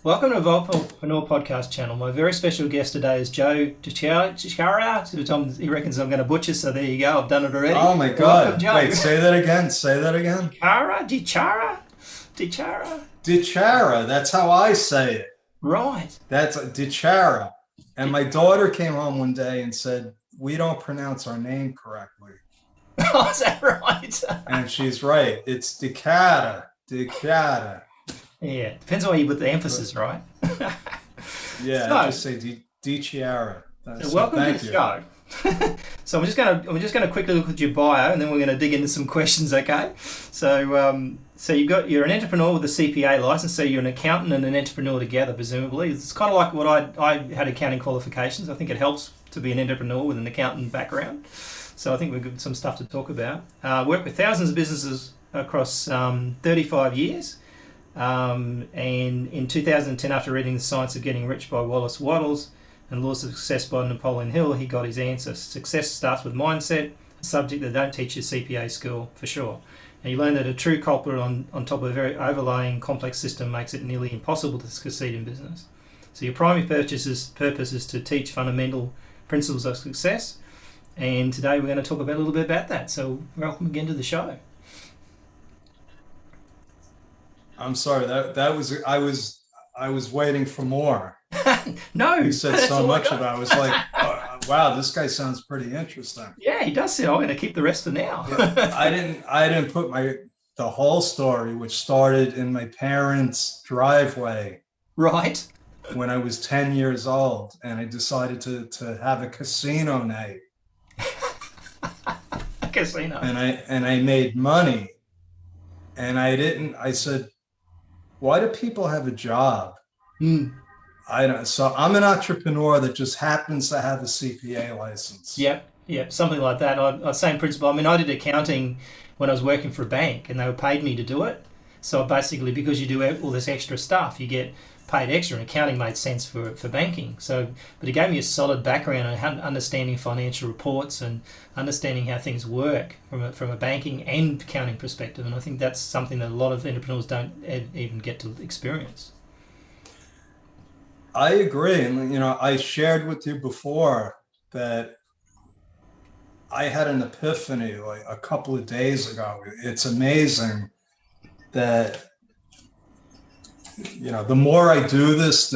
Welcome to Evolvepreneur Podcast Channel. My very special guest today is Joe DiChiara. He reckons I'm going to butcher, so there you go. I've done it already. Oh my God. Welcome, Joe. Wait, say that again. Say that again. DiChiara. DiChiara. That's how I say it. Right. That's DiChiara. And my daughter came home one day and said, we don't pronounce our name correctly. Oh, is that right? And she's right. It's DiChiara. DiChiara. Yeah. Depends on where you put the emphasis, right? Yeah, So, just say DiChiara. So welcome to the show. So I'm just going to quickly look at your bio, and then we're going to dig into some questions. Okay. So you're an entrepreneur with a CPA license. So you're an accountant and an entrepreneur together, presumably. It's kind of like what I had accounting qualifications. I think it helps to be an entrepreneur with an accountant background. So I think we've got some stuff to talk about. Worked with thousands of businesses across 35 years. And in 2010, after reading The Science of Getting Rich by Wallace Wattles and Laws of Success by Napoleon Hill, he got his answer. Success starts with mindset, a subject that don't teach you CPA school, for sure. And you learn that a true culprit on top of a very overlaying complex system makes it nearly impossible to succeed in business. So your primary purpose is to teach fundamental principles of success. And today we're going to talk about a little bit about that. So welcome again to the show. I'm sorry. I was waiting for more. No, you said so much about it. I was like, oh, wow, this guy sounds pretty interesting. Yeah, he does sound. I'm going to keep the rest for now. Yeah, I didn't put the whole story, which started in my parents' driveway. Right. When I was 10 years old, and I decided to have a casino night. A casino. And I made money. And I said, why do people have a job? So I'm an entrepreneur that just happens to have a CPA license. Yep, something like that. Same principle. I mean, I did accounting when I was working for a bank, and they were paid me to do it. So basically, because you do all this extra stuff, you get paid extra, and accounting made sense for banking. So, but it gave me a solid background on understanding financial reports and understanding how things work from a banking and accounting perspective. And I think that's something that a lot of entrepreneurs don't even get to experience. I agree. And, I shared with you before that I had an epiphany like a couple of days ago. It's amazing that, the more I do this,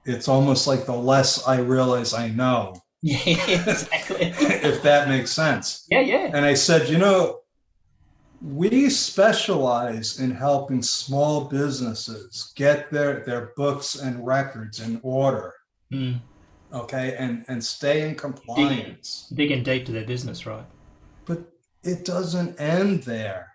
it's almost like the less I realize I know. Yeah, exactly. If that makes sense. Yeah. And I said, we specialize in helping small businesses get their books and records in order. Okay, and stay in compliance. Digging deep to their business, right? But it doesn't end there.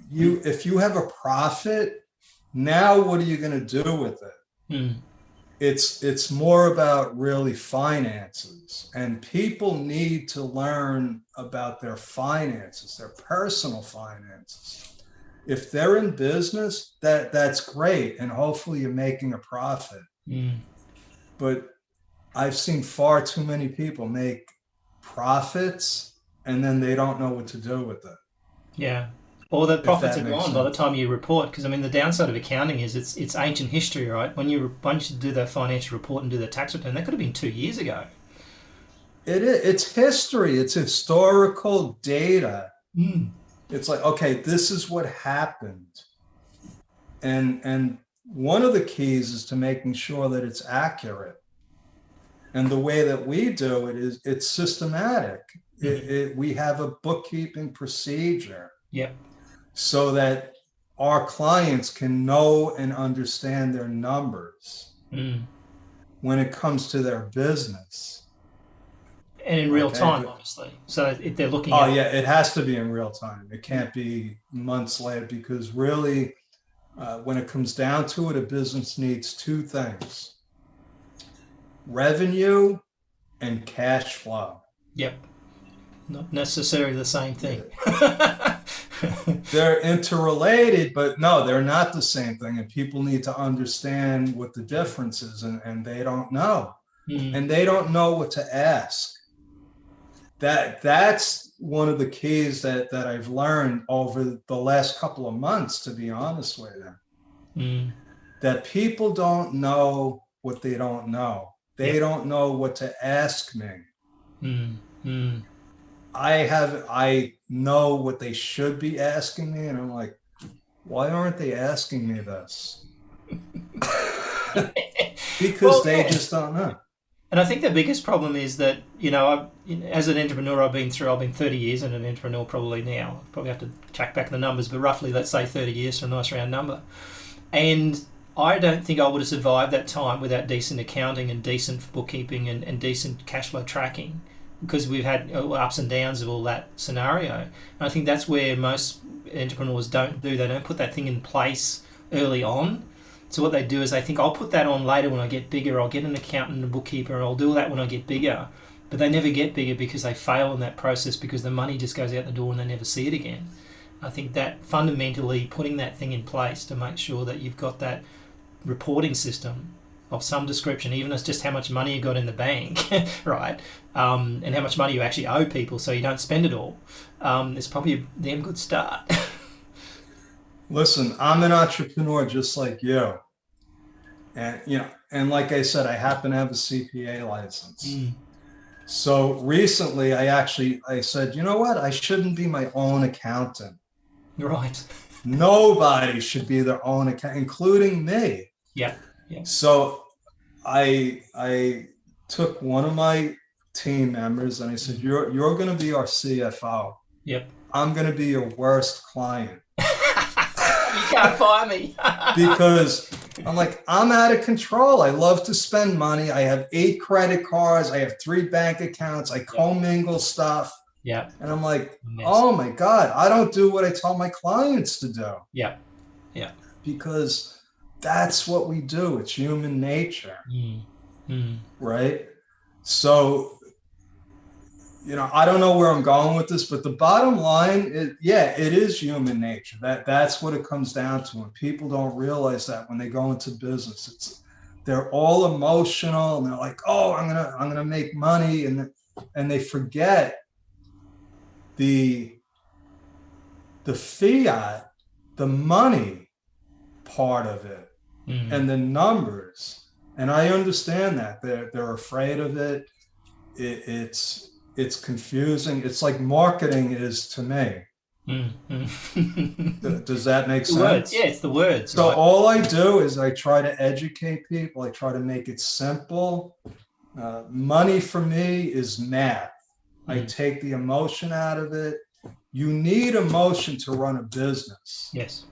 If you have a profit, now what are you going to do with it? It's more about really finances, and people need to learn about their finances, their personal finances. If they're in business, that's great, and hopefully you're making a profit. But I've seen far too many people make profits and then they don't know what to do with it. Yeah. Or the profits are gone by the time you report, because I mean the downside of accounting is it's ancient history, right? Once you do the financial report and do the tax return, that could have been 2 years ago. It's history. It's historical data. It's like, okay, this is what happened, and one of the keys is to making sure that it's accurate. And the way that we do it is it's systematic. We have a bookkeeping procedure. Yep. So that our clients can know and understand their numbers when it comes to their business. And in real time, obviously. So if they're looking at... Oh, yeah, it has to be in real time. It can't be months later, because really, when it comes down to it, a business needs two things: revenue and cash flow. Yep. Not necessarily the same thing. They're interrelated, but no, they're not the same thing. And people need to understand what the difference is, and they don't know. And they don't know what to ask. That's one of the keys that I've learned over the last couple of months, to be honest with you. that people don't know what they don't know. They don't know what to ask me. I know what they should be asking me, and I'm like, why aren't they asking me this? Because they just don't know. And I think the biggest problem is that, you know, as an entrepreneur, I've been 30 years and an entrepreneur probably now. Probably have to check back the numbers, but roughly, let's say 30 years for a nice round number. And I don't think I would have survived that time without decent accounting and decent bookkeeping and decent cash flow tracking, because we've had ups and downs of all that scenario. And I think that's where most entrepreneurs don't do. They don't put that thing in place early on. So what they do is they think, I'll put that on later when I get bigger. I'll get an accountant and a bookkeeper, and I'll do that when I get bigger. But they never get bigger because they fail in that process, because the money just goes out the door and they never see it again. I think that fundamentally putting that thing in place to make sure that you've got that reporting system of some description, even as just how much money you got in the bank, right? And how much money you actually owe people so you don't spend it all, is probably a damn good start. Listen, I'm an entrepreneur just like you. And, you know, and like I said, I happen to have a CPA license. So recently I said, you know what? I shouldn't be my own accountant. Right. Nobody should be their own accountant, including me. Yeah. So I took one of my team members and I said, you're going to be our CFO. Yep. I'm going to be your worst client. You can't fire me. Because I'm like, I'm out of control. I love to spend money. I have 8 credit cards. I have 3 bank accounts. I commingle stuff. Yeah. And I'm like, oh my God, I don't do what I tell my clients to do. Yeah. Because that's what we do. It's human nature. Right? So, you know, I don't know where I'm going with this, but the bottom line is, it is human nature. That's what it comes down to. And people don't realize that when they go into business, they're all emotional and they're like, oh, I'm gonna make money, and they forget the fiat, the money part of it, and the numbers. And I understand that they're afraid of it. It's confusing. It's like marketing is to me. Does that make sense? Words. Yeah, it's the words. So right? All I do is I try to educate people. I try to make it simple. Money for me is math. I take the emotion out of it. You need emotion to run a business. Yes.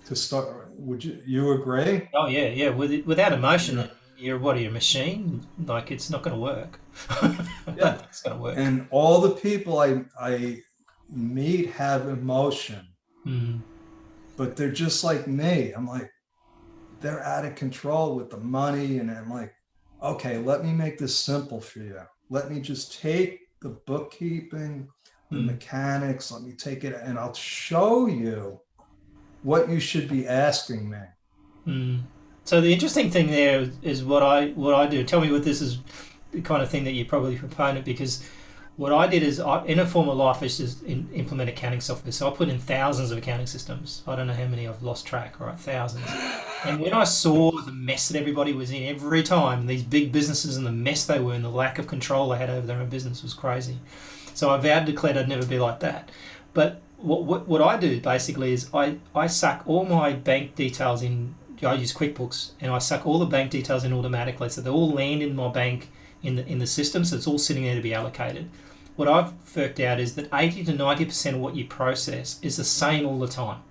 To start, would you agree? Oh yeah. Without emotion, you're a machine? Like, it's not going to work. It's going to work. And all the people I meet have emotion, but they're just like me. I'm like, they're out of control with the money, and I'm like, okay, let me make this simple for you. Let me just take the bookkeeping, the mechanics. Let me take it, and I'll show you what you should be asking me. So the interesting thing there is what I do. Tell me what this is, the kind of thing that you probably proponent, because what I did is, in a former life, is just implement accounting software. So I put in thousands of accounting systems. I don't know how many, I've lost track, right? Thousands. And when I saw the mess that everybody was in every time, these big businesses and the mess they were and the lack of control they had over their own business was crazy. So I vowed and declared I'd never be like that. But what I do basically is I suck all my bank details in. I use QuickBooks, and I suck all the bank details in automatically, so they all land in my bank in the system, so it's all sitting there to be allocated. What I've worked out is that 80 to 90% of what you process is the same all the time.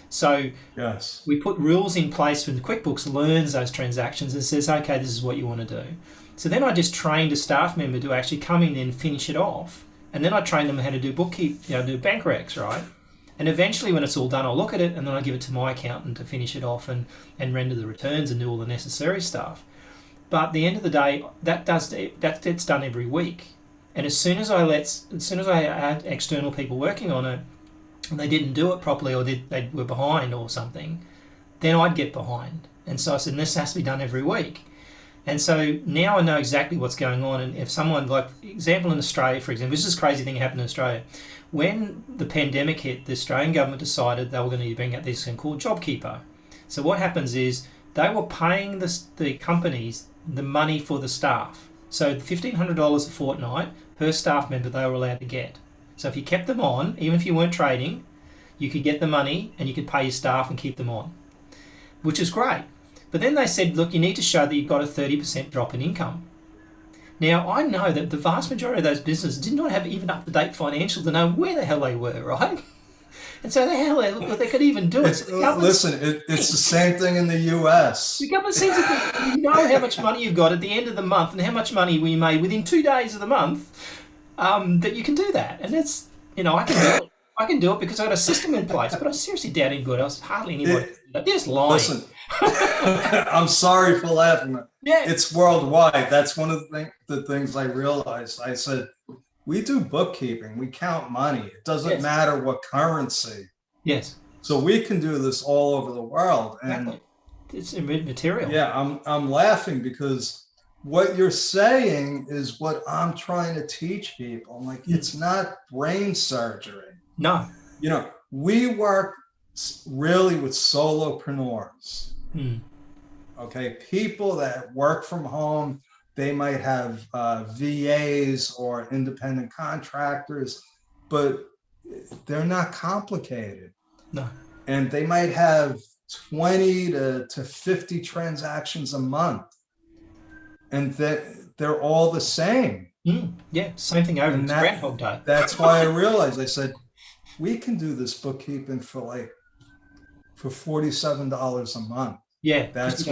So yes, we put rules in place when the QuickBooks learns those transactions and says, okay, this is what you want to do. So then I just trained a staff member to actually come in and finish it off, and then I train them how to do do bank recs, right? And eventually, when it's all done, I'll look at it and then I give it to my accountant to finish it off and render the returns and do all the necessary stuff. But at the end of the day, that gets done every week. And as soon as I had external people working on it, and they didn't do it properly, or they were behind or something, then I'd get behind. And so I said, this has to be done every week. And so now I know exactly what's going on. And if someone, like example in Australia, for example, this is a crazy thing that happened in Australia. When the pandemic hit, the Australian government decided they were going to bring out this thing called JobKeeper. So what happens is they were paying the companies the money for the staff. So $1,500 a fortnight per staff member they were allowed to get. So if you kept them on, even if you weren't trading, you could get the money and you could pay your staff and keep them on, which is great. But then they said, look, you need to show that you've got a 30% drop in income. Now, I know that the vast majority of those businesses did not have even up-to-date financials to know where the hell they were, right? And so they could even do it. Listen, it's the same thing in the US. The government seems to think you know how much money you've got at the end of the month and how much money we made within 2 days of the month, that you can do that. And that's, I can do it. I can do it because I've got a system in place. But I seriously doubt anybody else, hardly anybody. They're just lying. Listen, I'm sorry for laughing. Yeah. It's worldwide. That's one of the things I realized. I said, we do bookkeeping. We count money. It doesn't matter what currency. Yes. So we can do this all over the world. And exactly. It's material. Yeah, I'm laughing because what you're saying is what I'm trying to teach people. Like, it's not brain surgery. No. We work really with solopreneurs. Okay, people that work from home. They might have VAs or independent contractors, but they're not complicated. No. And they might have 20 to 50 transactions a month. And they're all the same. Yeah, same thing over in Groundhog Day. That's why I realized, I said, we can do this bookkeeping for $47 a month. Yeah. That's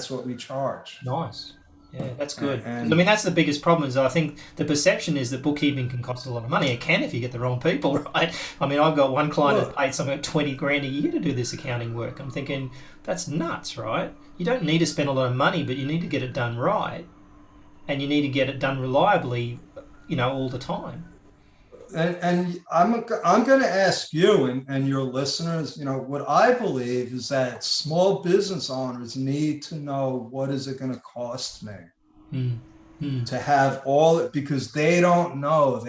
what we charge. Nice. Yeah, that's good. And that's the biggest problem is I think the perception is that bookkeeping can cost a lot of money. It can if you get the wrong people, right? I've got one client that paid something like 20 grand a year to do this accounting work. I'm thinking, that's nuts, right? You don't need to spend a lot of money, but you need to get it done right. And you need to get it done reliably, all the time. And I'm going to ask you and your listeners, what I believe is that small business owners need to know, what is it going to cost me to have all it, because they don't know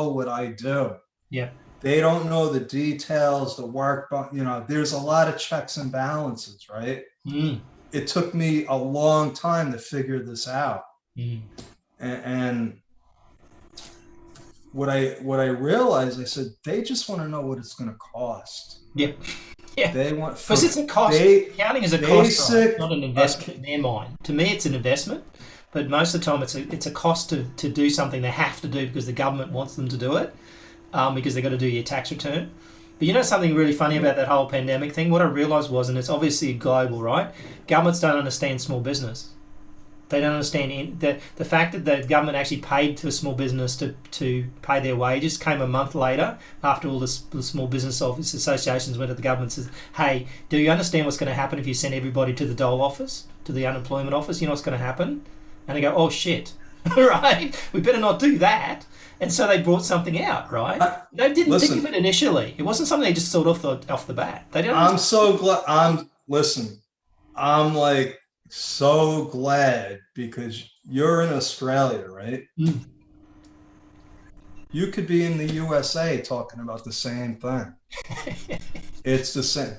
what I do. Yeah. They don't know the details, the work, there's a lot of checks and balances, right? It took me a long time to figure this out. And what I realized, I said, they just want to know what it's going to cost. Yeah. Yeah. They want, because it's a cost. Accounting is a cost, right? Not an investment in their mind. To me, it's an investment, but most of the time it's a cost to do something they have to do because the government wants them to do it, because they've got to do your tax return. But something really funny about that whole pandemic thing, what I realized was, and it's obviously global, right? Governments don't understand small business. They don't understand the fact that the government actually paid to a small business to pay their wages came a month later after all the small business office associations went to the government and said, hey, do you understand what's going to happen if you send everybody to the dole office, to the unemployment office? You know what's going to happen? And they go, oh, shit, right? We better not do that. And so they brought something out, right? They didn't think of it initially. It wasn't something they just thought off the bat. They didn't. I'm so glad. I'm like, so glad, because you're in Australia, right? You could be in the USA talking about the same thing. It's the same.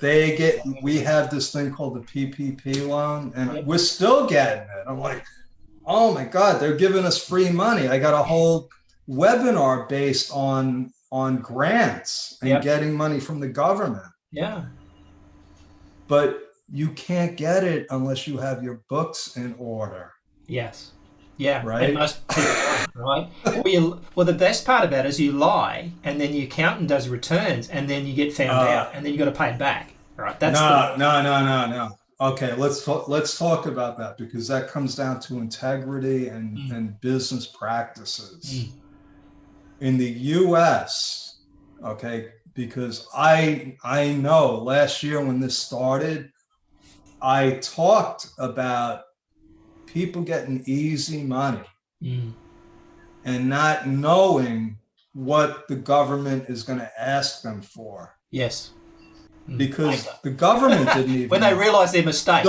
We have this thing called the PPP loan, and we're still getting it. I'm like, oh my God, they're giving us free money. I got a whole webinar based on grants and getting money from the government. Yeah. But you can't get it unless you have your books in order. Yes. Yeah. Right. And most people don't, right? Well, the best part about it is you lie, and then your accountant does returns, and then you get found out, and then you got to pay it back. Right. That's no. Okay, let's talk about that, because that comes down to integrity and business practices. In the US, okay, because I know last year when this started, I talked about people getting easy money and not knowing what the government is going to ask them for. Yes. Because the government didn't even when they realize their mistake,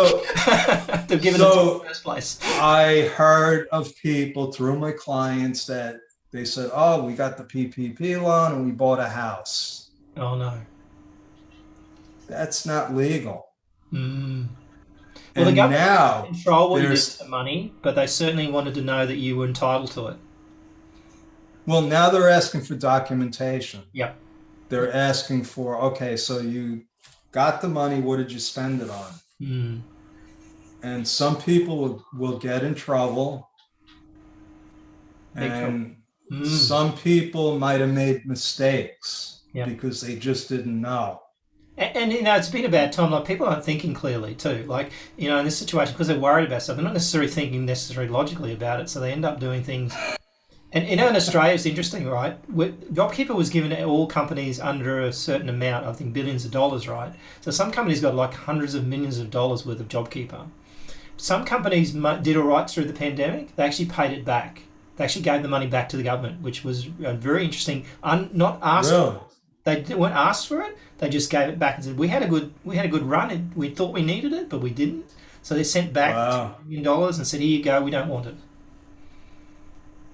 they've given it to the first place. I heard of people through my clients that they said, oh, we got the PPP loan and we bought a house. Oh, no. That's not legal. Mm. Well, the And government now didn't control what you did there's, with the money, but they certainly wanted to know that you were entitled to it. well, now they're asking for documentation. Yep. They're asking for, okay, so you got the money, what did you spend it on? Mm. And some people will get in trouble, Big trouble. and Mm. some people might have made mistakes Yep. because they just didn't know. And you know, it's been a bad time. Like, people aren't thinking clearly too. Like, you know, in this situation, because they're worried about stuff, they're not necessarily thinking necessarily logically about it. So they end up doing things. And you know, in Australia, it's interesting, right? JobKeeper was given to all companies under a certain amount, I think billions of dollars, right? So some companies got like hundreds of millions of dollars worth of JobKeeper. Some companies did all right through the pandemic. They actually paid it back. They actually gave the money back to the government, which was very interesting. Not asked. Really? They weren't asked for it. They just gave it back and said, we had a good run. We thought we needed it, but we didn't. So they sent back $2 million and said, here you go, we don't want it.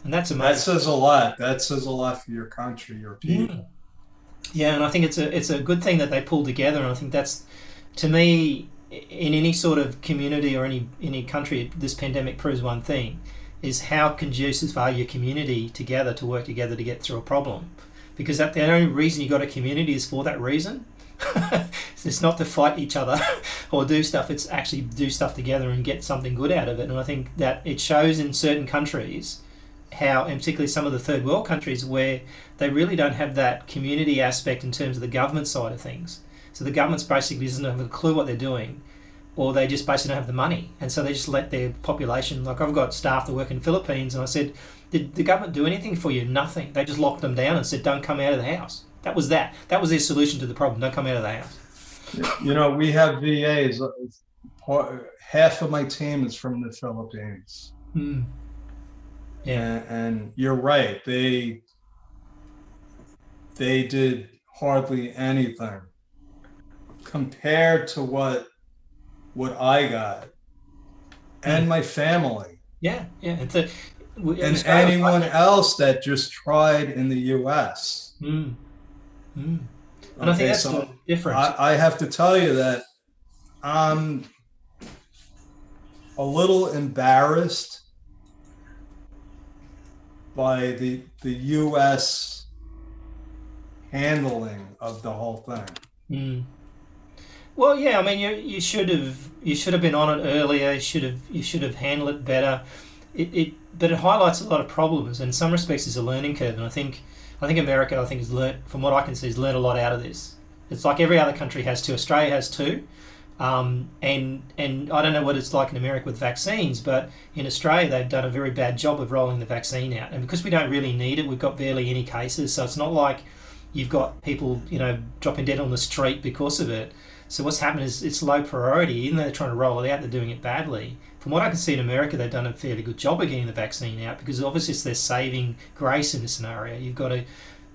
And that's amazing. That says a lot. That says a lot for your country, your people. Yeah, and I think it's a good thing that they pulled together. And I think that's, to me, in any sort of community or any country, this pandemic proves one thing, is how conducive are your community together to work together to get through a problem. Because the only reason you got a community is for that reason. It's not to fight each other or do stuff. It's actually do stuff together and get something good out of it. And I think that it shows in certain countries how, and particularly some of the third world countries, where they really don't have that community aspect in terms of the government side of things. So the government's basically doesn't have a clue what they're doing, or they just basically don't have the money. And so they just let their population, like I've got staff that work in the Philippines, and I said, did the government do anything for you? Nothing. They just locked them down and said, don't come out of the house. That was that. That was their solution to the problem. Don't come out of the house. You know, we have VAs. Half of my team is from the Philippines. Mm. Yeah. And you're right. They did hardly anything compared to what I got and my family. Yeah. And anyone else that just tried in the US. And I think that's the difference. I have to tell you that I'm a little embarrassed by the US handling of the whole thing. Well, yeah, I mean, you should have been on it earlier. You should have handled it better. But it highlights a lot of problems, and in some respects it's a learning curve. And I think America, has learned, from what I can see, has learned a lot out of this. It's like every other country has too. Australia has too. And I don't know what it's like in America with vaccines, but in Australia they've done a very bad job of rolling the vaccine out. And because we don't really need it, we've got barely any cases. So it's not like you've got people, dropping dead on the street because of it. So what's happened is it's low priority. Even though they're trying to roll it out, they're doing it badly. From what I can see in America, they've done a fairly good job of getting the vaccine out, because obviously it's their saving grace in this scenario. You've got to,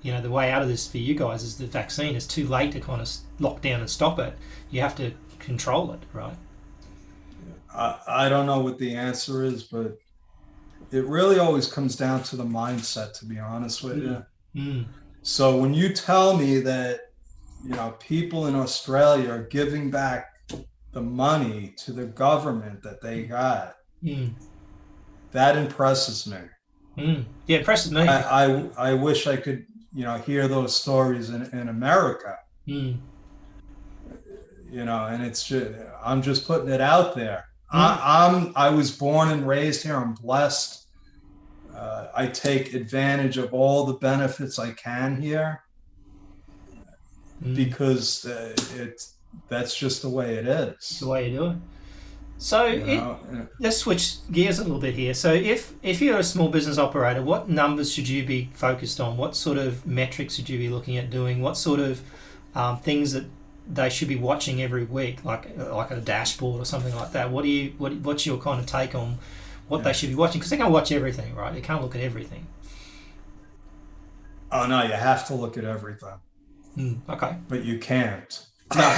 the way out of this for you guys is the vaccine. It's too late to kind of lock down and stop it. You have to control it, right? I don't know what the answer is, but it really always comes down to the mindset, to be honest with you. So when you tell me that, people in Australia are giving back the money to the government that they got, that impresses me. Yeah, it impresses me. I wish I could, hear those stories in America. And it's just, I'm just putting it out there. I was born and raised here. I'm blessed. I take advantage of all the benefits I can here because that's just the way it is. It's the way you do it. So let's switch gears a little bit here. So if you're a small business operator, what numbers should you be focused on? What sort of metrics should you be looking at doing? What sort of things that they should be watching every week, like a dashboard or something like that? What's your kind of take on what they should be watching? Because they can't watch everything, right? They can't look at everything. Oh no, you have to look at everything. Okay. But you can't. No,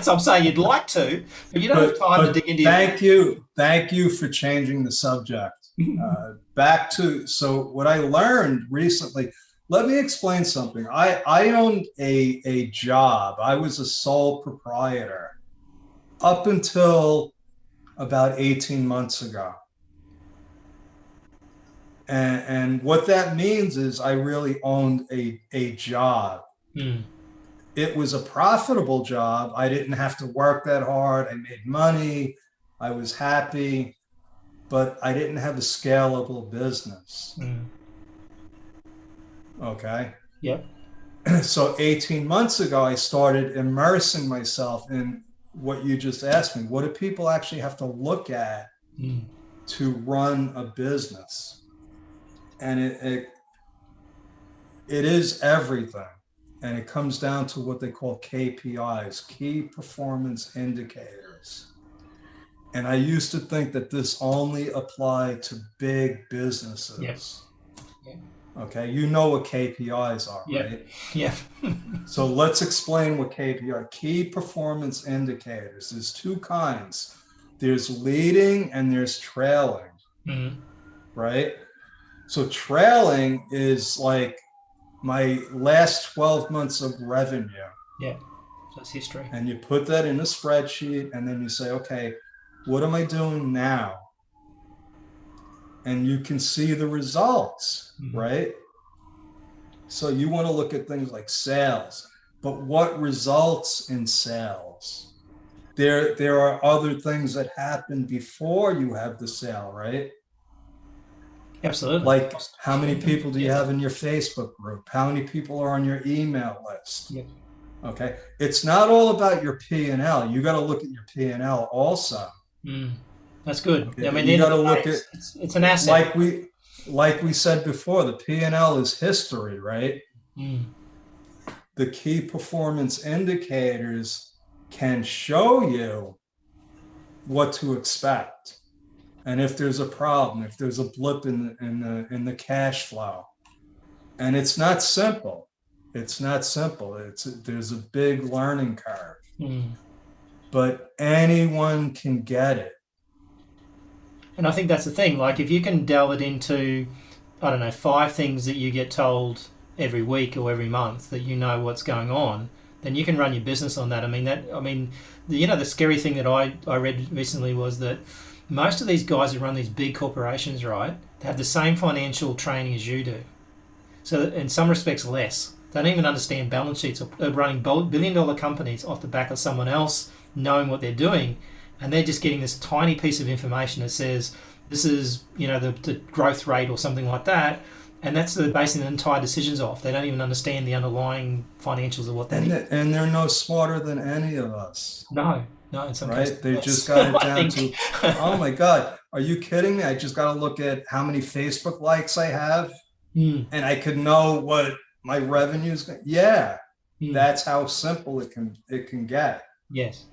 so I'm saying you'd like to, but you don't have time to dig into. Thank you for changing the subject. Back to, so what I learned recently. Let me explain something. I owned a job. I was a sole proprietor up until about 18 months ago. And what that means is I really owned a job. It was a profitable job. I didn't have to work that hard. I made money. I was happy, but I didn't have a scalable business. Okay. Yep. So 18 months ago, I started immersing myself in what you just asked me. What do people actually have to look at to run a business? And it is everything. And it comes down to what they call KPIs, key performance indicators. And I used to think that this only applied to big businesses. Yes. Yeah. Okay, you know what KPIs are, right? Yeah. So let's explain what KPI are. Key performance indicators. There's two kinds. There's leading and there's trailing, right? So trailing is like my last 12 months of revenue. Yeah, that's history. And you put that in a spreadsheet and then you say, okay, what am I doing now? And you can see the results, right? So you want to look at things like sales, but what results in sales? There are other things that happen before you have the sale, right? Absolutely. Like how many people do you have in your Facebook group? How many people are on your email list? Yeah. Okay. It's not all about your P&L. You got to look at your P&L also. That's good. Okay. I mean, you got to look at it's an asset. Like we said before, the P&L is history, right? The key performance indicators can show you what to expect. And if there's a problem, if there's a blip in the cash flow. And it's not simple. It's not simple. There's a big learning curve. But anyone can get it. And I think that's the thing. Like if you can delve it into, I don't know, 5 things that you get told every week or every month that you know what's going on, then you can run your business on that. The scary thing that I read recently was that most of these guys who run these big corporations, right, they have the same financial training as you do. So in some respects less. They don't even understand balance sheets. They're running billion-dollar companies off the back of someone else knowing what they're doing. And they're just getting this tiny piece of information that says, this is, the growth rate or something like that. And that's the basing the entire decisions off. They don't even understand the underlying financials of what they need. And they're no smarter than any of us. No, in some cases. They just got it down to, oh my God, are you kidding me? I just got to look at how many Facebook likes I have and I could know what my revenue is. That's how simple it can get. Yes.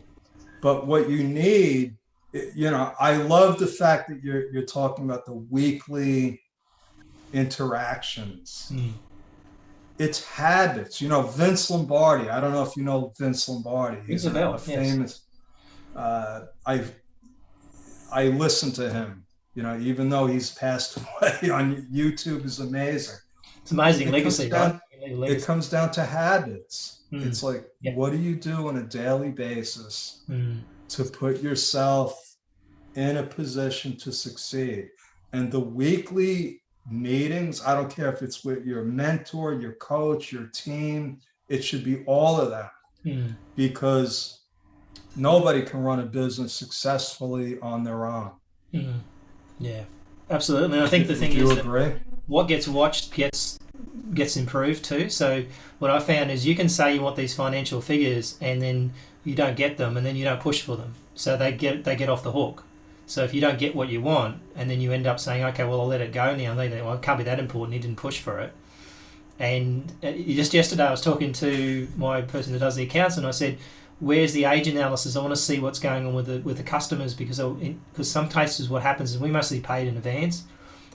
But what you need, I love the fact that you're talking about the weekly interactions. It's habits. Vince Lombardi. I don't know if you know Vince Lombardi. He's a famous. I listen to him. Even though he's passed away, on YouTube is amazing. It's amazing legacy, right? It comes down to habits. It's like, what do you do on a daily basis to put yourself in a position to succeed? And the weekly meetings, I don't care if it's with your mentor, your coach, your team, it should be all of that. Because nobody can run a business successfully on their own. Yeah, absolutely. And I think the thing is that what gets watched gets improved too. So what I found is you can say you want these financial figures and then you don't get them and then you don't push for them. So they get off the hook. So if you don't get what you want and then you end up saying, okay, well, I'll let it go now. Well, it can't be that important. He didn't push for it. And just yesterday I was talking to my person that does the accounts and I said, where's the age analysis? I want to see what's going on with the customers because some cases what happens is we mostly paid in advance.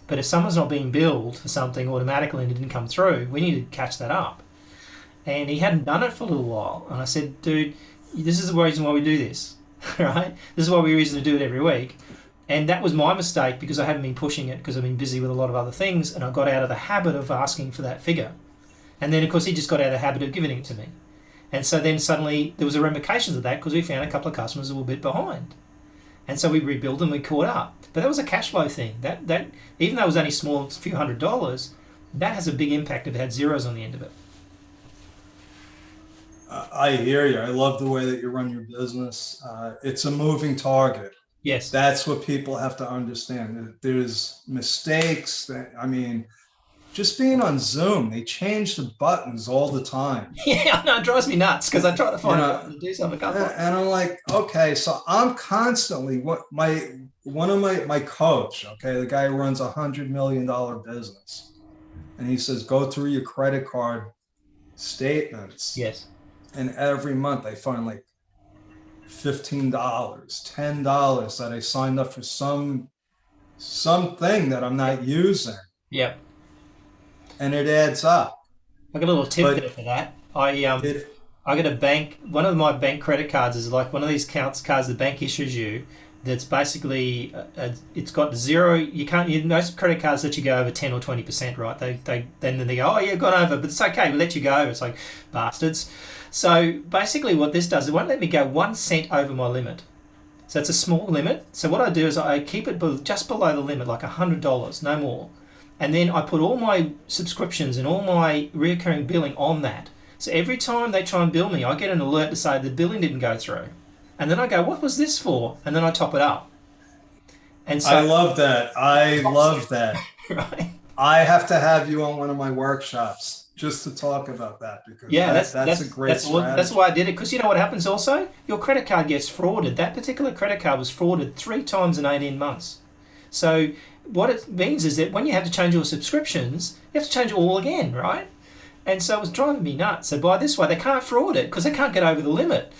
But if someone's not being billed for something automatically and it didn't come through, we need to catch that up. And he hadn't done it for a little while. And I said, dude, this is the reason why we do this, right? This is why we reason to do it every week. And that was my mistake because I hadn't been pushing it because I've been busy with a lot of other things and I got out of the habit of asking for that figure. And then, of course, he just got out of the habit of giving it to me. And so then suddenly there was a ramifications of that because we found a couple of customers who were a bit behind. And so we rebuilt and we caught up. But that was a cash flow thing. That even though it was only small, a few $100s, that has a big impact if it had zeros on the end of it. I hear you. I love the way that you run your business. It's a moving target. Yes. That's what people have to understand. There's mistakes. Just being on Zoom, they change the buttons all the time. Yeah, I know, it drives me nuts because I try to find a button to do something. And I'm like, okay, so I'm constantly, one of my coach, okay, the guy who runs $100 million business, and he says, go through your credit card statements. Yes. And every month I find like $15, $10 that I signed up for something that I'm not using. Yep. And it adds up. I got a little tip there for that. I got a bank. One of my bank credit cards is like one of these cards the bank issues you. That's basically it's got zero. You can't. Most credit cards let you go over 10 or 20%, right? Then they go, oh yeah, gone over, but it's okay. We'll let you go. It's like bastards. So basically, what this does, it won't let me go 1 cent over my limit. So it's a small limit. So what I do is I keep it just below the limit, like $100, no more. And then I put all my subscriptions and all my recurring billing on that. So every time they try and bill me, I get an alert to say the billing didn't go through. And then I go, what was this for? And then I top it up. And so I love that. I love that. Right. I have to have you on one of my workshops just to talk about that, because that's a great strategy. That's why I did it, because you know what happens also? Your credit card gets frauded. That particular credit card was frauded 3 times in 18 months. So what it means is that when you have to change your subscriptions, you have to change it all again, right? And so it was driving me nuts. So by this way, they can't fraud it because they can't get over the limit.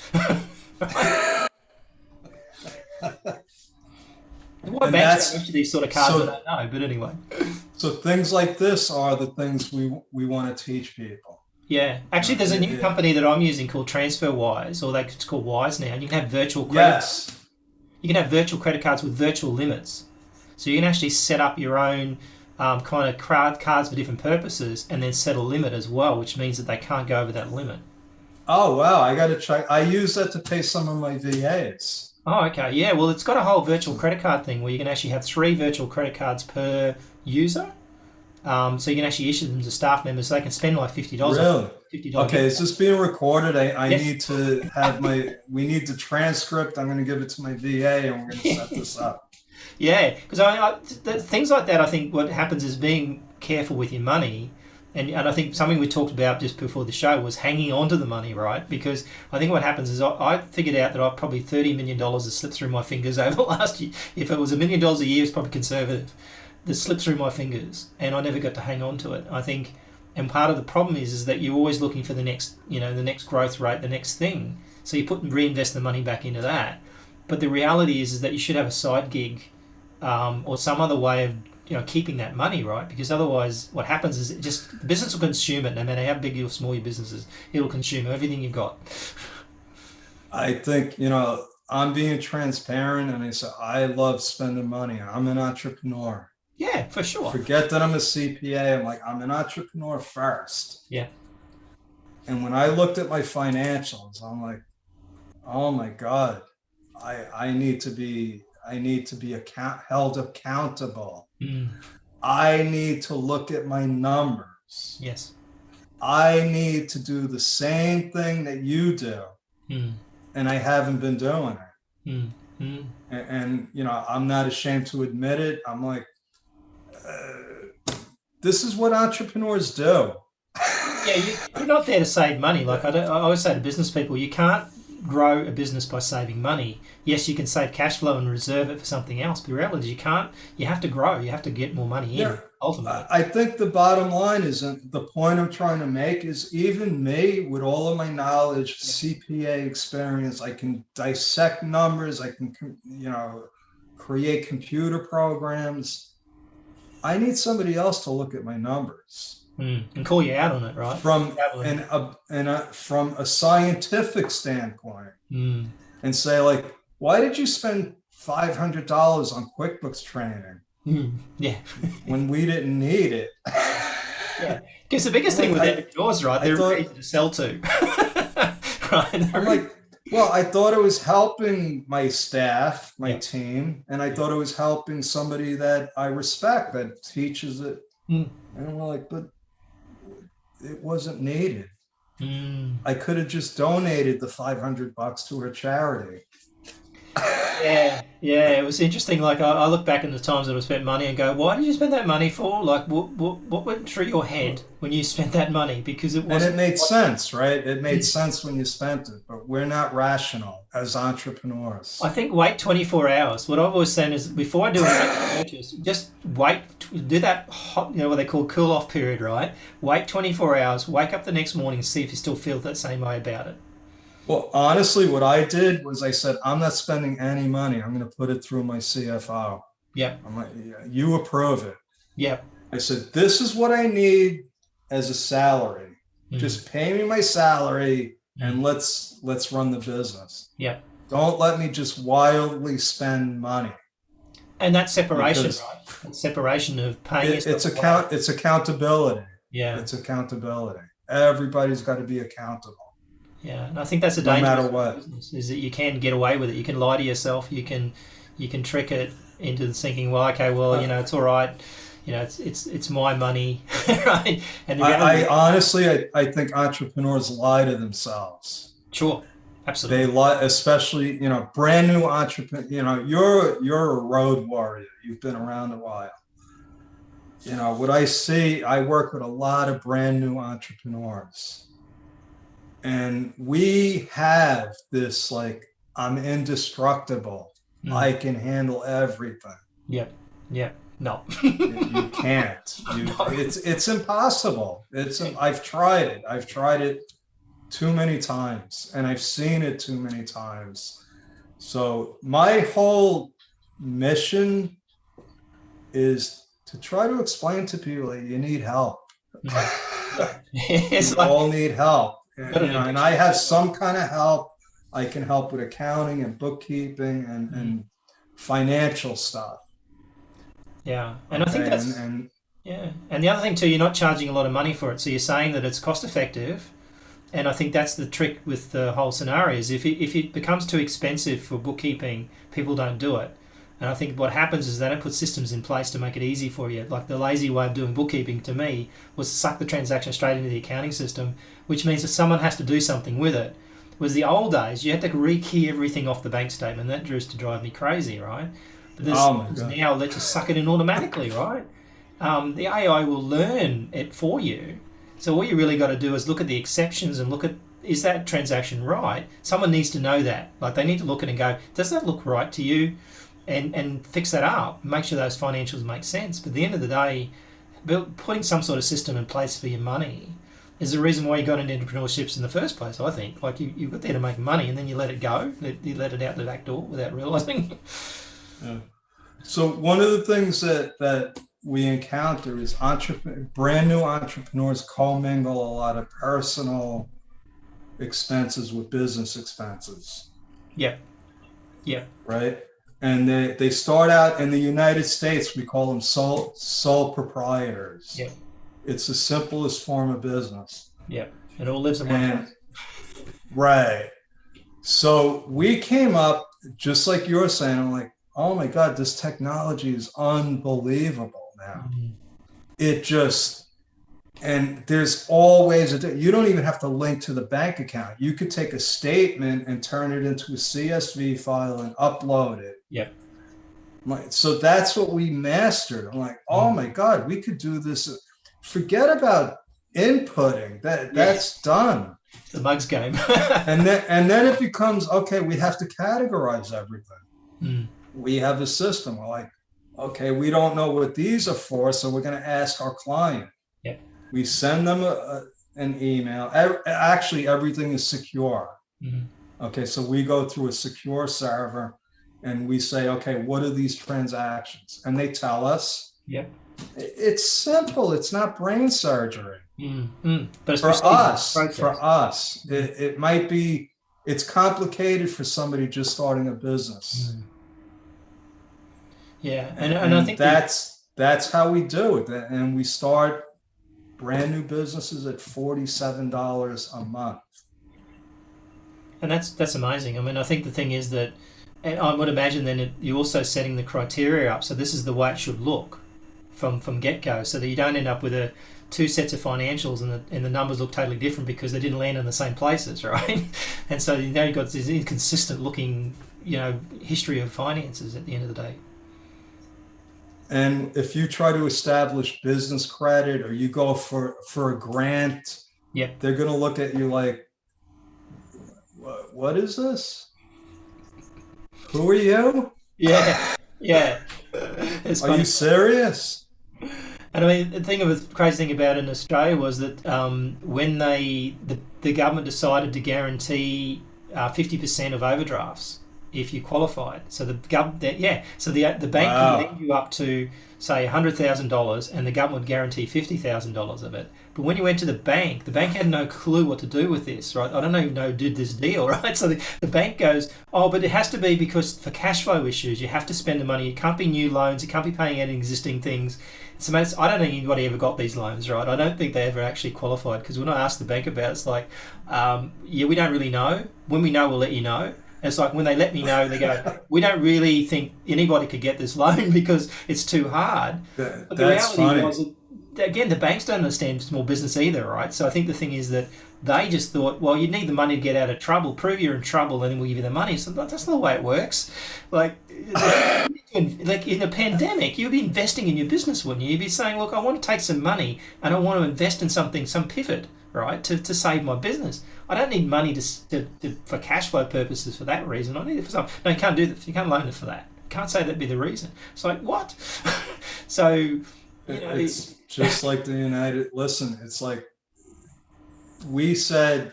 Why banks don't issue these sort of cards, I don't know, but anyway. So things like this are the things we want to teach people. Yeah. Actually, there's a new company that I'm using called TransferWise, or it's called Wise now. And you can have virtual credit. Yes. You can have virtual credit cards with virtual limits. So you can actually set up your own kind of cards for different purposes and then set a limit as well, which means that they can't go over that limit. Oh, wow. I got to try. I use that to pay some of my VAs. Oh, okay. Yeah, well, it's got a whole virtual credit card thing where you can actually have 3 virtual credit cards per user. So you can actually issue them to staff members so they can spend like $50. Really? $50. Okay, is this being recorded? I Yes. need to have we need the transcript. I'm going to give it to my VA and we're going to set this up. Yeah, because things like that, I think what happens is being careful with your money. And I think something we talked about just before the show was hanging on to the money, right? Because I think what happens is I figured out that I've probably $30 million has slipped through my fingers over the last year. If it was $1 million a year, it's probably conservative. That slipped through my fingers, and I never got to hang on to it. I think, and part of the problem is that you're always looking for the next growth rate, the next thing. So you reinvest the money back into that. But the reality is that you should have a side gig or some other way of keeping that money, right? Because otherwise what happens is the business will consume it, no matter how big or small your business is. It'll consume everything you've got. I think, I'm being transparent, and I say I love spending money. I'm an entrepreneur. Yeah, for sure. Forget that I'm a CPA. I'm an entrepreneur first. Yeah. And when I looked at my financials, I'm like, oh my God, I need to be held accountable. Mm. I need to look at my numbers. Yes. I need to do the same thing that you do. Mm. And I haven't been doing it. Mm. Mm. And I'm not ashamed to admit it. I'm like, this is what entrepreneurs do. Yeah, you're not there to save money. Like I always say to business people, you can't grow a business by saving money. Yes, you can save cash flow and reserve it for something else, but the reality is you can't. You have to grow. You have to get more money in, ultimately. I think the bottom line is, the point I'm trying to make is, even me, with all of my knowledge, CPA experience, I can dissect numbers. I can, create computer programs. I need somebody else to look at my numbers. And call you out on it, right? From a scientific standpoint, and say, like, why did you spend $500 on QuickBooks training? Yeah. When we didn't need it. Yeah. Because the biggest thing with entrepreneurs, right, they're easy to sell to. right? I'm like, well, I thought it was helping my staff, my Yeah. team, and I thought it was helping somebody that I respect that teaches it. Mm. And I'm like, but it wasn't needed. Mm. I could have just donated the $500 to a charity. Yeah, it was interesting. Like I look back at the times that I spent money and go, why did you spend that money for? Like, what went through your head when you spent that money? Because it wasn't. And it made sense, right? It made sense when you spent it, but we're not rational as entrepreneurs. I think wait 24 hours. What I've always said is before I do a purchase, just wait, do that hot, what they call cool off period, right? Wait 24 hours, wake up the next morning and see if you still feel that same way about it. Well, honestly, what I did was I said, I'm not spending any money. I'm going to put it through my CFO. Yeah. I'm like, yeah, you approve it. Yeah. I said, this is what I need as a salary. Just pay me my salary and let's run the business. Yeah. Don't let me just wildly spend money. And that separation, right? That separation of paying it's accountability. Yeah. It's accountability. Everybody's got to be accountable. Yeah, and I think that's a danger. No matter what, business, is that you can get away with it. You can lie to yourself. You can trick it into thinking, well, okay, well, it's all right. It's my money, right? And I honestly, I think entrepreneurs lie to themselves. Sure, absolutely. They lie, especially brand new entrepreneur. You're a road warrior. You've been around a while. What I see, I work with a lot of brand new entrepreneurs. And we have this like, I'm indestructible. I can handle everything. Yep. No. You can't. No. It's impossible. I've tried it. I've tried it too many times, and I've seen it too many times. So my whole mission is to try to explain to people that you need help. You all need help. And I have some kind of help. I can help with accounting and bookkeeping and financial stuff. Yeah, and I think that's and the other thing too, you're not charging a lot of money for it, so you're saying that it's cost effective. And I think that's the trick with the whole scenario is if it becomes too expensive for bookkeeping, people don't do it. And I think what happens is they don't put systems in place to make it easy for you. Like the lazy way of doing bookkeeping to me was to suck the transaction straight into the accounting system, which means that someone has to do something with it. Whereas the old days, you had to rekey everything off the bank statement. That used to drive me crazy, right? But there's now let you suck it in automatically, right? The AI will learn it for you. So all you really got to do is look at the exceptions and look at, is that transaction right? Someone needs to know that. Like they need to look at it and go, does that look right to you? And fix that up, make sure those financials make sense. But at the end of the day, putting some sort of system in place for your money is the reason why you got into entrepreneurships in the first place, I think. Like you got there to make money and then you let it go, you let it out the back door without realising. Yeah. So one of the things that we encounter is brand new entrepreneurs commingle a lot of personal expenses with business expenses. Yeah. Right? And they start out in the United States, we call them sole proprietors. Yeah. It's the simplest form of business. Yeah. It all lives in one place. Right. So we came up, just like you're saying, I'm like, oh my God, this technology is unbelievable now. Mm-hmm. And there's always you don't even have to link to the bank account. You could take a statement and turn it into a CSV file and upload it. Yeah. So that's what we mastered. I'm like, oh my God, we could do this. Forget about inputting. That's done. It's the mugs game. and then it becomes, okay, we have to categorize everything. Mm. We have a system. We're like, okay, we don't know what these are for, so we're going to ask our client. Yeah. We send them an email. Actually, everything is secure. Mm-hmm. Okay, so we go through a secure server and we say, okay, what are these transactions? And they tell us. Yeah. It's simple. It's not brain surgery. Mm-hmm. But for us, it might be, it's complicated for somebody just starting a business. Mm. Yeah, and I think that's how we do it. And we start brand new businesses at $47 a month. And that's amazing. I mean, I think the thing is that, and I would imagine then you're also setting the criteria up. So this is the way it should look from get-go, so that you don't end up with two sets of financials and the numbers look totally different because they didn't land in the same places, right? And so you've got this inconsistent looking, history of finances at the end of the day. And if you try to establish business credit or you go for a grant, yep, they're going to look at you like, what is this? Who are you? Yeah. It's funny. Are you serious? And I mean, the crazy thing about it in Australia was that when the government decided to guarantee 50% of overdrafts if you qualified, so the bank could lend you up to say $100,000, and the government would guarantee $50,000 of it. But when you went to the bank had no clue what to do with this, right? I don't even know who did this deal, right? So the bank goes, oh, but it has to be because for cash flow issues, you have to spend the money. It can't be new loans. It can't be paying out existing things. So I don't think anybody ever got these loans, right? I don't think they ever actually qualified, because when I asked the bank about it, it's like, we don't really know. When we know, we'll let you know. And it's like when they let me know, they go, we don't really think anybody could get this loan because it's too hard. But the reality was, again, the banks don't understand small business either, right? So I think the thing is that they just thought, well, you need the money to get out of trouble. Prove you're in trouble, and then we'll give you the money. So that's not the way it works. Like in a pandemic, you'd be investing in your business, wouldn't you? You'd be saying, look, I want to take some money and I want to invest in something, some pivot, right, to save my business. I don't need money for cash flow purposes for that reason. I need it for something. No, you can't do that. You can't loan it for that. You can't say that'd be the reason. It's like, what? So, it's just like the listen, it's like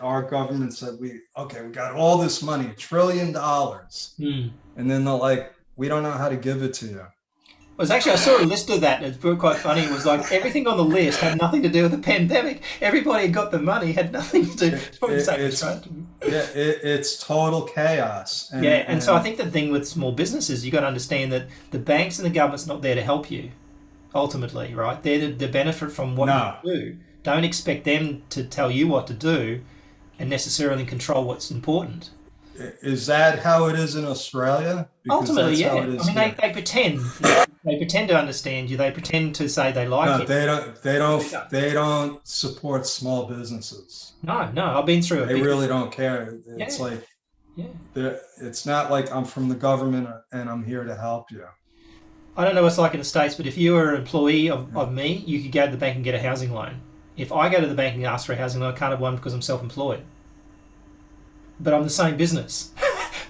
our government said, we got all this money, $1 trillion. And then they're like, we don't know how to give it to you. Well, I saw a list of that. It's quite funny. It was like everything on the list had nothing to do with the pandemic. Everybody had got the money, had nothing to do. It's total chaos. And so I think the thing with small businesses, you got to understand that the banks and the government's not there to help you. Ultimately, right? They're to benefit from what you do. Don't expect them to tell you what to do and necessarily control what's important. Is that how it is in Australia? Because ultimately, yeah. I mean, they pretend. They pretend to understand you. They pretend to say they like it. They don't support small businesses. No. I've been through it. They really don't care. It's it's not like I'm from the government and I'm here to help you. I don't know what it's like in the States, but if you were an employee of me, you could go to the bank and get a housing loan. If I go to the bank and ask for a housing loan, I can't have one because I'm self-employed. But I'm the same business.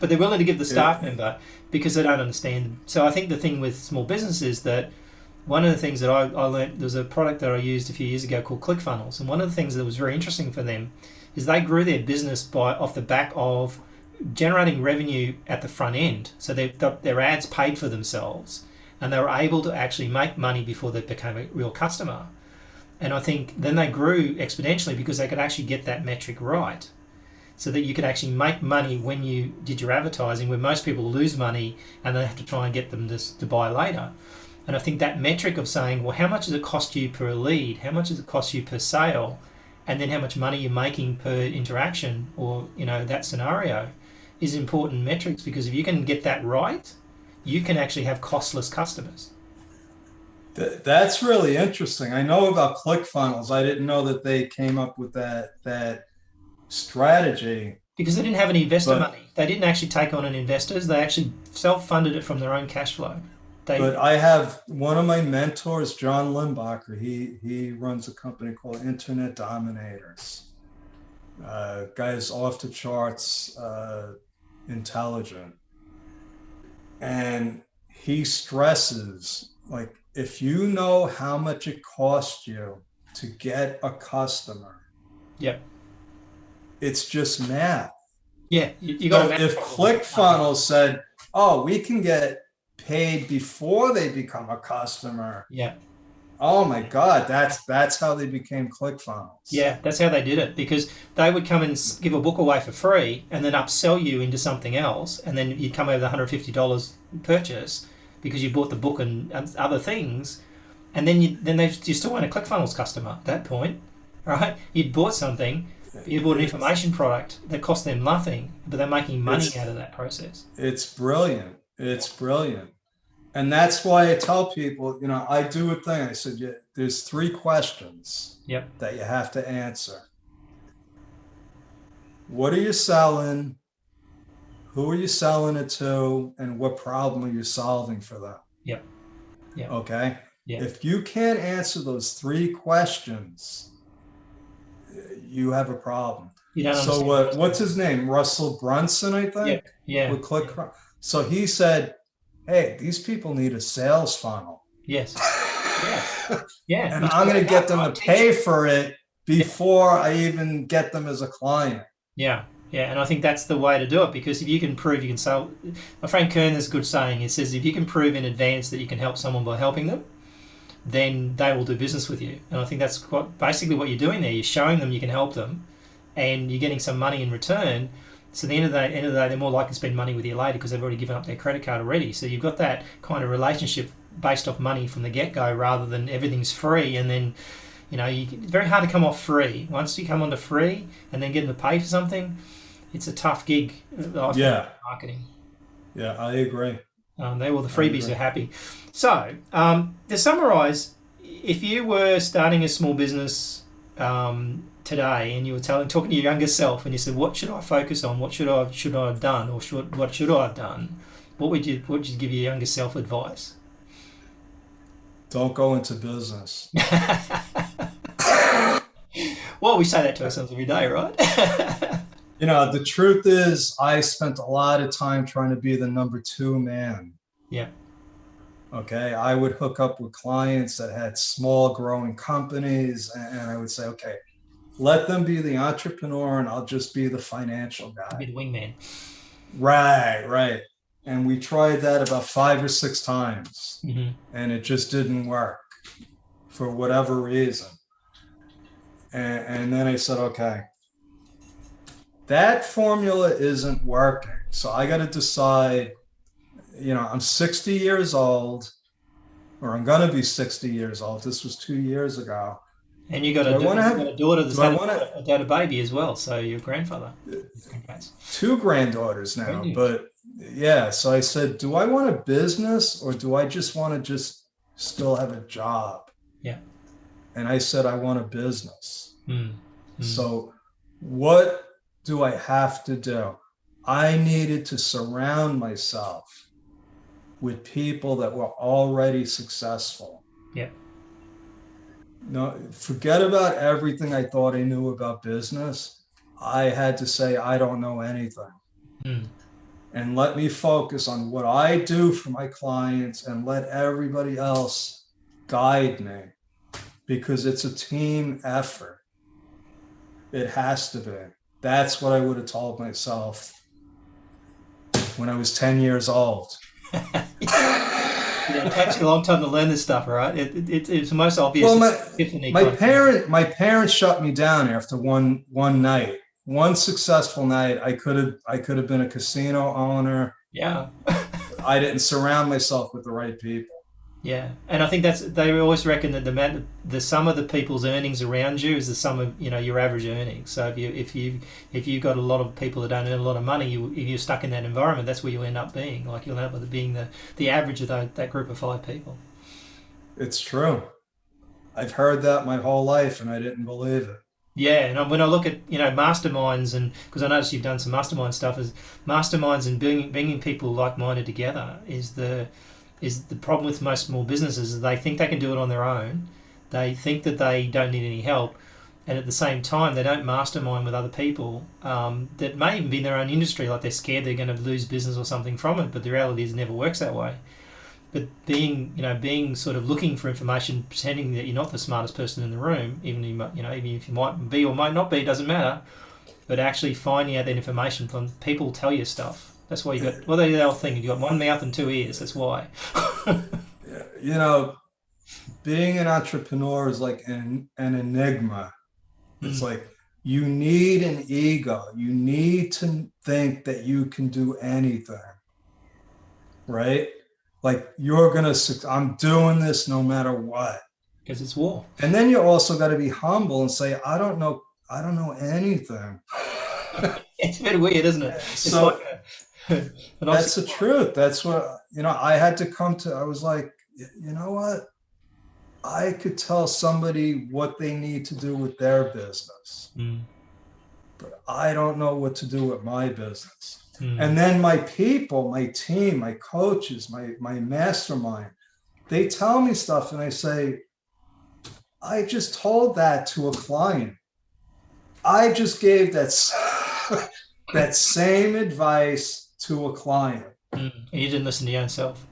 But they're willing to give the staff member because they don't understand. So I think the thing with small businesses is that one of the things that I learned, there was a product that I used a few years ago called ClickFunnels. And one of the things that was very interesting for them is they grew their business off the back of generating revenue at the front end. So their ads paid for themselves. And they were able to actually make money before they became a real customer. And I think then they grew exponentially because they could actually get that metric right. So that you could actually make money when you did your advertising, where most people lose money and they have to try and get them to buy later. And I think that metric of saying, well, how much does it cost you per lead? How much does it cost you per sale? And then how much money you're making per interaction or, that scenario is important metrics, because if you can get that right, you can actually have costless customers. That's really interesting. I know about ClickFunnels. I didn't know that they came up with that strategy. Because they didn't have any investor money. They didn't actually take on any investors. They actually self-funded it from their own cash flow. But I have one of my mentors, John Limbacher. He runs a company called Internet Dominators. Guy's off the charts, intelligent. And he stresses, like, if you know how much it costs you to get a customer, it's just math. Yeah, you got to. If ClickFunnels said, "Oh, we can get paid before they become a customer," oh my God, that's how they became ClickFunnels. Yeah, that's how they did it, because they would come and give a book away for free and then upsell you into something else, and then you'd come over the $150 purchase because you bought the book and other things, and then you still weren't a ClickFunnels customer at that point, right? You'd bought something, You bought an information product that cost them nothing, but they're making money out of that process. It's brilliant. It's brilliant. And that's why I tell people, I do a thing. I said, there's 3 questions that you have to answer. What are you selling? Who are you selling it to? And what problem are you solving for them? Yep. Okay. Yeah. If you can't answer those 3 questions, you have a problem. So what's his name? Russell Brunson, I think. Yeah. So he said, hey, these people need a sales funnel. Yes. Yeah. And I'm going to get them to pay for it before I even get them as a client. Yeah. And I think that's the way to do it, because if you can prove you can sell, Frank Kern has a good saying. He says, if you can prove in advance that you can help someone by helping them, then they will do business with you. And I think that's basically what you're doing there. You're showing them you can help them, and you're getting some money in return. So at the end of the day, they're more likely to spend money with you later because they've already given up their credit card already. So you've got that kind of relationship based off money from the get-go, rather than everything's free. And then, it's very hard to come off free. Once you come onto free and then get them to pay for something, it's a tough gig. Marketing. Yeah, I agree. The freebies are happy. So to summarize, if you were starting a small business today, and you were talking to your younger self, and you said, what should I focus on? What should I have done? Or what should I have done? What would you give your younger self advice? Don't go into business. Well, we say that to ourselves every day, right? The truth is, I spent a lot of time trying to be the number 2 man. Yeah. Okay. I would hook up with clients that had small growing companies, and I would say, okay, let them be the entrepreneur and I'll just be the financial guy. Be the wingman. Right. And we tried that about 5 or 6 times, and it just didn't work for whatever reason. And then I said, okay, that formula isn't working. So I got to decide, I'm 60 years old, or I'm going to be 60 years old. This was 2 years ago. And you got a daughter that's had a baby as well. So your grandfather. Congrats. 2 granddaughters now. But yeah, so I said, do I want a business, or do I just want to still have a job? Yeah. And I said, I want a business. So what do I have to do? I needed to surround myself with people that were already successful. Yeah. No, forget about everything I thought I knew about business. I had to say, I don't know anything. And let me focus on what I do for my clients, and let everybody else guide me, because it's a team effort. It has to be. That's what I would have told myself when I was 10 years old. It takes you a long time to learn this stuff, right? It's the most obvious. Well, my parents shut me down after one night. One successful night. I could have been a casino owner. Yeah. I didn't surround myself with the right people. Yeah, and I think they always reckon that the sum of the people's earnings around you is the sum of your average earnings. So if you've got a lot of people that don't earn a lot of money, if you're stuck in that environment, that's where you'll end up being. Like you'll end up being the average of that group of 5 people. It's true. I've heard that my whole life, and I didn't believe it. Yeah, and when I look at masterminds, and because I noticed you've done some mastermind stuff, is masterminds and bringing people like-minded together is the problem with most small businesses. Is they think they can do it on their own. They think that they don't need any help, and at the same time they don't mastermind with other people that may even be in their own industry. Like they're scared they're going to lose business or something from it, but the reality is it never works that way. But being sort of looking for information, pretending that you're not the smartest person in the room, even if you might be or might not be, doesn't matter. But actually finding out that information from people tell you stuff. That's why you got the old thing. You got 1 mouth and 2 ears. That's why. Being an entrepreneur is like an enigma. It's like you need an ego. You need to think that you can do anything, right? Like I'm doing this no matter what. Because it's war. And then you also got to be humble and say, I don't know I don't know anything. It's a bit weird, isn't it? So that's the truth. That's what, I had to I was like, you know what? I could tell somebody what they need to do with their business, but I don't know what to do with my business. And then my people, my team, my coaches, my mastermind, they tell me stuff and I say, I just told that to a client. I just gave that same advice to a client. And you didn't listen to your own self.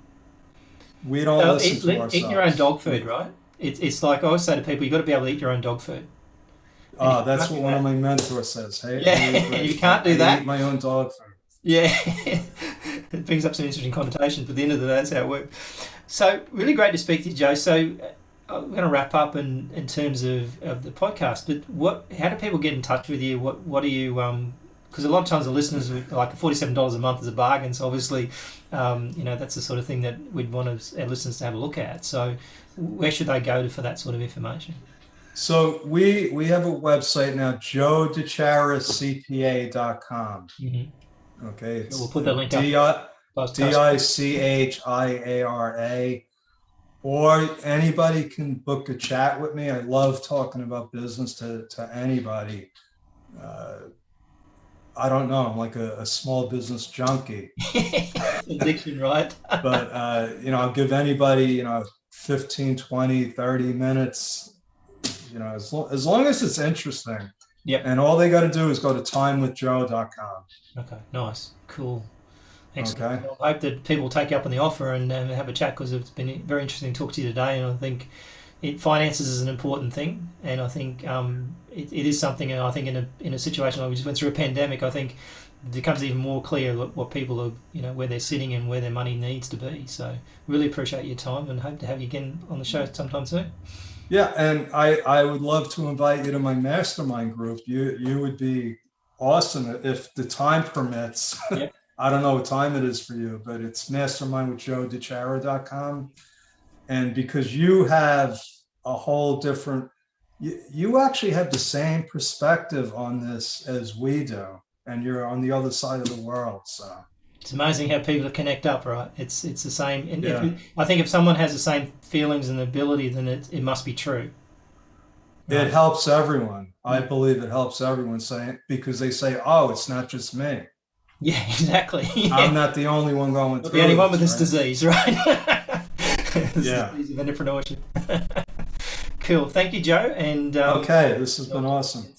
We don't listen to ourselves. Eat your own dog food, right? It's like I always say to people, you've got to be able to eat your own dog food. That's what one of my mentors says. Hey, you can't do that. I eat my own dog food. Yeah, it brings up some interesting connotations, but at the end of the day, that's how it works. So really great to speak to you, Joe. So I'm going to wrap up in terms of the podcast, but how do people get in touch with you? What do you, because a lot of times the listeners, like $47 a month is a bargain, so obviously, that's the sort of thing that we'd want our listeners to have a look at. So where should they go for that sort of information? So we have a website now, joedichiaracpa.com. Okay, we'll put that link up. DICHIARA, or anybody can book a chat with me. I love talking about business to anybody. I don't know, I'm like a small business junkie. Addiction, right? But I'll give anybody 15, 20, 30 minutes, as long as it's interesting. Yep. And all they got to do is go to timewithjoe.com. Okay, nice, cool, excellent. Okay. Well, I hope that people will take you up on the offer and have a chat, because it's been very interesting to talk to you today. And I think finances is an important thing, and I think it is something. And I think in a situation like we just went through a pandemic, I think it becomes even more clear what people are, where they're sitting and where their money needs to be. So really appreciate your time and hope to have you again on the show sometime soon. Yeah, and I would love to invite you to my mastermind group. You would be awesome if the time permits. Yep. I don't know what time it is for you, but it's mastermindwithjoedichiara.com. And because you have a whole different, you actually have the same perspective on this as we do, and you're on the other side of the world. So it's amazing how people connect up, right? It's the same. And I think if someone has the same feelings and ability, then it must be true. Right? It helps everyone. I believe it helps everyone, because they say, "Oh, it's not just me." Yeah, exactly. Yeah. I'm not the only one going through. The only one with this disease, right? Yeah. Disease of entrepreneurship. Cool. Thank you, Joe. And okay, this has been awesome.